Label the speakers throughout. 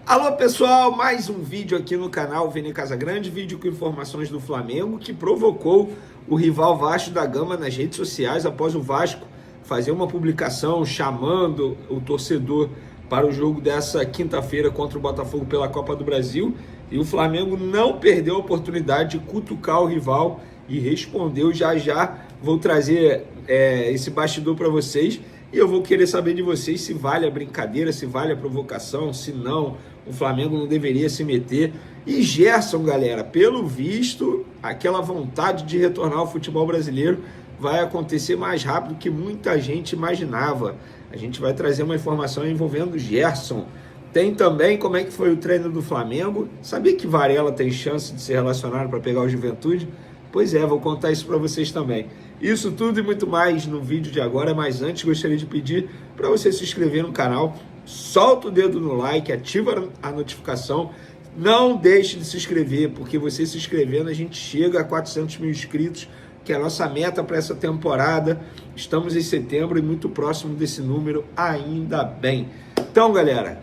Speaker 1: Alô pessoal, mais um vídeo aqui no canal Vini Casagrande, vídeo com informações do Flamengo que provocou o rival Vasco da Gama nas redes sociais após o Vasco fazer uma publicação chamando o torcedor para o jogo dessa quinta-feira contra o Botafogo pela Copa do Brasil, e o Flamengo não perdeu a oportunidade de cutucar o rival e respondeu. Já vou trazer esse bastidor para vocês. E eu vou querer saber de vocês se vale a brincadeira, se vale a provocação, se não, o Flamengo não deveria se meter. E Gerson, galera, pelo visto, aquela vontade de retornar ao futebol brasileiro vai acontecer mais rápido que muita gente imaginava. A gente vai trazer uma informação envolvendo Gerson. Tem também como é que foi o treino do Flamengo. Sabia que Varela tem chance de ser relacionado para pegar o Juventude? Pois é, vou contar isso para vocês também. Isso tudo e muito mais no vídeo de agora, mas antes gostaria de pedir para você se inscrever no canal, solta o dedo no like, ativa a notificação, não deixe de se inscrever, porque você se inscrevendo a gente chega a 400 mil inscritos, que é a nossa meta para essa temporada. Estamos em setembro e muito próximo desse número, ainda bem. Então, galera,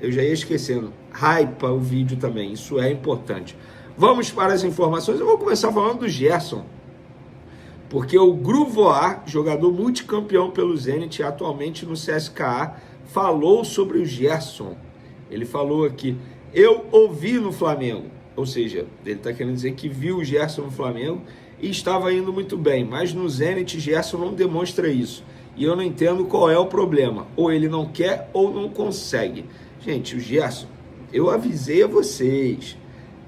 Speaker 1: eu já ia esquecendo, hypa o vídeo também, isso é importante. Vamos para as informações. Eu vou começar falando do Gerson, porque o Gruvois, jogador multicampeão pelo Zenit, atualmente no CSKA, falou sobre o Gerson. Ele falou aqui: eu ouvi no Flamengo, ou seja, ele está querendo dizer que viu o Gerson no Flamengo e estava indo muito bem, mas no Zenit Gerson não demonstra isso, e eu não entendo qual é o problema, ou ele não quer ou não consegue. Gente, o Gerson, eu avisei a vocês,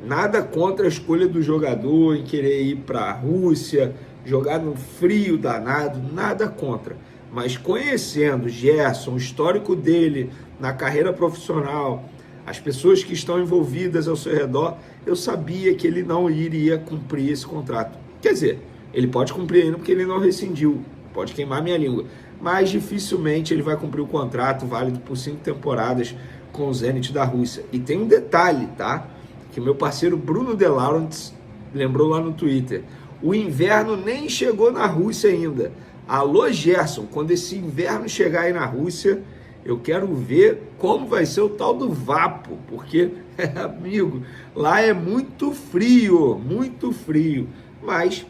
Speaker 1: nada contra a escolha do jogador em querer ir para a Rússia, jogar no frio danado, nada contra. Mas conhecendo Gerson, o histórico dele na carreira profissional, as pessoas que estão envolvidas ao seu redor, eu sabia que ele não iria cumprir esse contrato. Quer dizer, ele pode cumprir ainda porque ele não rescindiu, pode queimar minha língua, mas dificilmente ele vai cumprir o contrato válido por 5 temporadas com o Zenit da Rússia. E tem um detalhe, tá? Que meu parceiro Bruno De Laurentiis lembrou lá no Twitter. O inverno nem chegou na Rússia ainda. Alô, Gerson, quando esse inverno chegar aí na Rússia, eu quero ver como vai ser o tal do Vapo, porque, amigo, lá é muito frio, muito frio. Mas,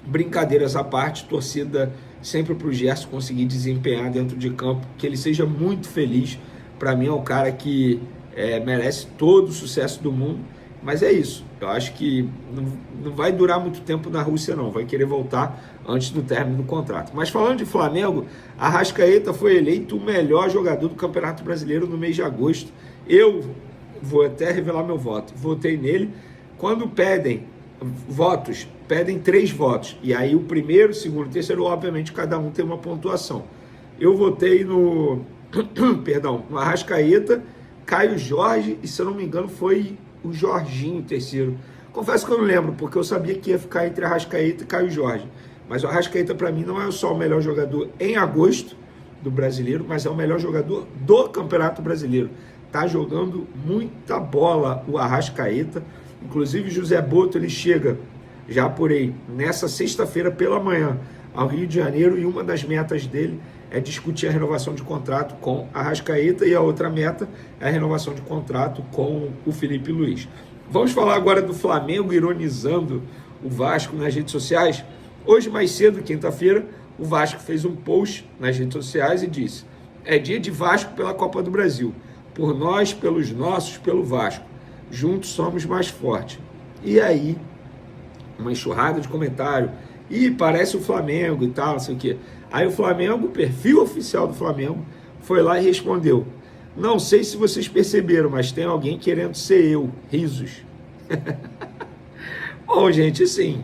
Speaker 1: brincadeiras à parte, torcida sempre para o Gerson conseguir desempenhar dentro de campo, que ele seja muito feliz. Para mim é um cara que merece todo o sucesso do mundo. Mas é isso, eu acho que não vai durar muito tempo na Rússia não, vai querer voltar antes do término do contrato. Mas falando de Flamengo, Arrascaeta foi eleito o melhor jogador do Campeonato Brasileiro no mês de agosto. Eu vou até revelar meu voto, votei nele. Quando pedem votos, pedem 3 votos, e aí o primeiro, segundo e terceiro, obviamente cada um tem uma pontuação. Eu votei no Arrascaeta, Caio Jorge, e se eu não me engano foi o Jorginho, terceiro. Confesso que eu não lembro, porque eu sabia que ia ficar entre Arrascaeta e Caio Jorge. Mas o Arrascaeta, para mim, não é só o melhor jogador em agosto do Brasileiro, mas é o melhor jogador do Campeonato Brasileiro. Tá jogando muita bola o Arrascaeta. Inclusive, José Boto, ele chega, já apurei, nessa sexta-feira pela manhã, ao Rio de Janeiro, e uma das metas dele é discutir a renovação de contrato com a Arrascaeta, e a outra meta é a renovação de contrato com o Felipe Luiz. Vamos falar agora do Flamengo ironizando o Vasco nas redes sociais. Hoje, mais cedo, quinta-feira, o Vasco fez um post nas redes sociais e disse: é dia de Vasco pela Copa do Brasil, por nós, pelos nossos, pelo Vasco, juntos somos mais fortes. E aí, uma enxurrada de comentário: ih, parece o Flamengo e tal, não sei o quê. Aí o Flamengo, o perfil oficial do Flamengo, foi lá e respondeu: não sei se vocês perceberam, mas tem alguém querendo ser eu. Risos. Bom, gente, assim,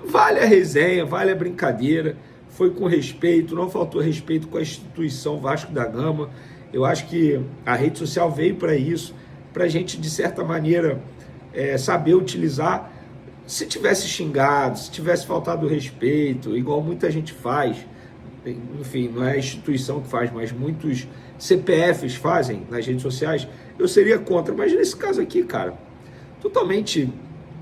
Speaker 1: vale a resenha, vale a brincadeira, foi com respeito, não faltou respeito com a instituição Vasco da Gama. Eu acho que a rede social veio para isso, para a gente, de certa maneira, saber utilizar. Se tivesse xingado, se tivesse faltado respeito, igual muita gente faz, enfim, não é a instituição que faz, mas muitos CPFs fazem nas redes sociais, eu seria contra. Mas nesse caso aqui, cara, totalmente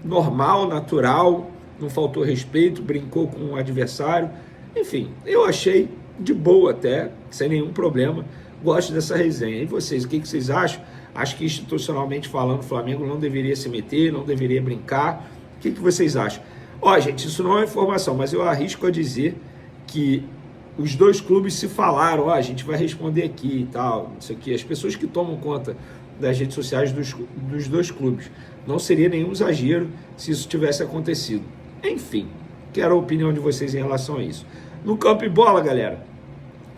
Speaker 1: normal, natural, não faltou respeito, brincou com o adversário. Enfim, eu achei de boa até, sem nenhum problema. gosto dessa resenha. E vocês, o que vocês acham? Acho que institucionalmente falando, o Flamengo não deveria se meter, não deveria brincar. O que vocês acham? Ó, gente, isso não é informação, mas eu arrisco a dizer que os dois clubes se falaram, ó, a gente vai responder aqui e tal, isso aqui. As pessoas que tomam conta das redes sociais dos dois clubes. Não seria nenhum exagero se isso tivesse acontecido. Enfim, quero a opinião de vocês em relação a isso. No campo e bola, galera,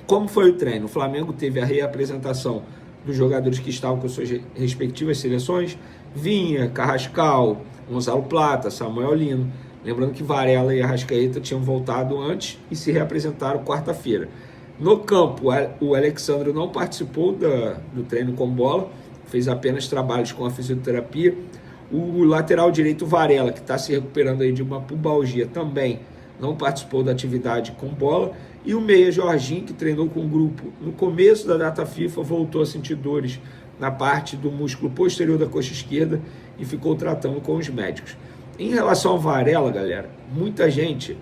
Speaker 1: como foi o treino? O Flamengo teve a reapresentação dos jogadores que estavam com suas respectivas seleções. Vinha, Carrascal, Gonzalo Plata, Samuel Lino. Lembrando que Varela e Arrascaeta tinham voltado antes e se reapresentaram quarta-feira. No campo, o Alexandre não participou do treino com bola, fez apenas trabalhos com a fisioterapia. O lateral direito Varela, que está se recuperando aí de uma pubalgia, também não participou da atividade com bola. E o meia Jorginho, que treinou com o grupo no começo da data FIFA, voltou a sentir dores na parte do músculo posterior da coxa esquerda e ficou tratando com os médicos. Em relação ao Varela, galera, muita gente,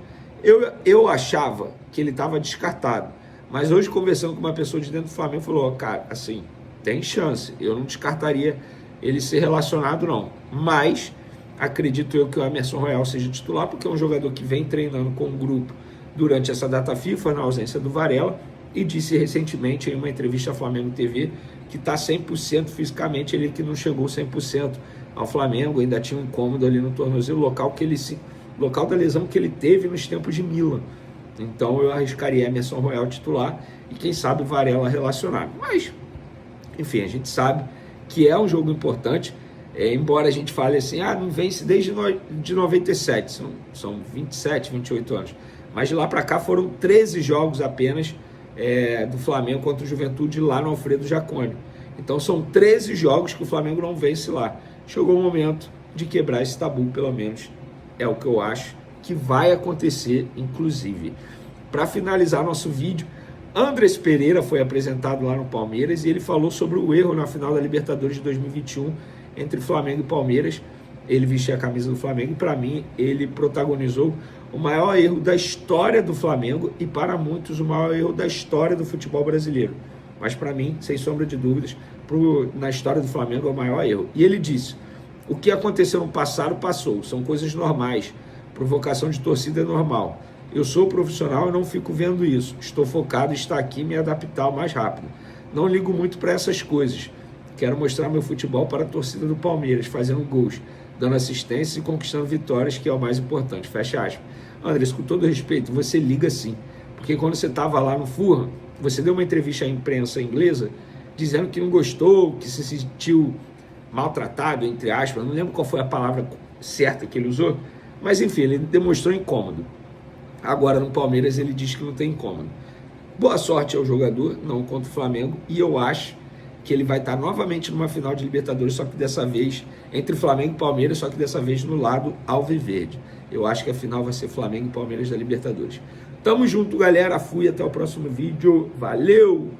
Speaker 1: eu achava que ele estava descartado, mas hoje conversando com uma pessoa de dentro do Flamengo, falou, cara, assim, tem chance, eu não descartaria ele ser relacionado não, mas acredito eu que o Emerson Royal seja titular, porque é um jogador que vem treinando com o grupo durante essa data FIFA, na ausência do Varela, e disse recentemente em uma entrevista à Flamengo TV que está 100% fisicamente, ele que não chegou 100% ao Flamengo, ainda tinha um incômodo ali no tornozelo, local da lesão que ele teve nos tempos de Milan. Então eu arriscaria Emerson Royal titular e quem sabe Varela relacionado. Mas, enfim, a gente sabe que é um jogo importante, embora a gente fale assim, não vence desde de 97, são 27, 28 anos. Mas de lá para cá foram 13 jogos apenas do Flamengo contra o Juventude lá no Alfredo Jaconi. Então são 13 jogos que o Flamengo não vence lá. Chegou o momento de quebrar esse tabu, pelo menos é o que eu acho que vai acontecer, inclusive. Para finalizar nosso vídeo, Andrés Pereira foi apresentado lá no Palmeiras e ele falou sobre o erro na final da Libertadores de 2021 entre Flamengo e Palmeiras. Ele vestia a camisa do Flamengo e, para mim, ele protagonizou o maior erro da história do Flamengo e, para muitos, o maior erro da história do futebol brasileiro. Mas, para mim, sem sombra de dúvidas, na história do Flamengo é o maior erro. E ele disse, o que aconteceu no passado, passou. São coisas normais. Provocação de torcida é normal. Eu sou profissional e não fico vendo isso. Estou focado em estar aqui e me adaptar o mais rápido. Não ligo muito para essas coisas. Quero mostrar meu futebol para a torcida do Palmeiras, fazendo gols, dando assistência e conquistando vitórias, que é o mais importante. Fecha aspas. Andrés, com todo respeito, você liga sim. Porque quando você estava lá no Fulham, você deu uma entrevista à imprensa inglesa dizendo que não gostou, que se sentiu maltratado, entre aspas. Não lembro qual foi a palavra certa que ele usou, mas enfim, ele demonstrou incômodo. Agora no Palmeiras ele diz que não tem incômodo. Boa sorte ao jogador, não contra o Flamengo, e eu acho que ele vai estar novamente numa final de Libertadores, só que dessa vez entre Flamengo e Palmeiras, só que dessa vez no lado alviverde. Eu acho que a final vai ser Flamengo e Palmeiras da Libertadores. Tamo junto, galera. Fui, até o próximo vídeo. Valeu!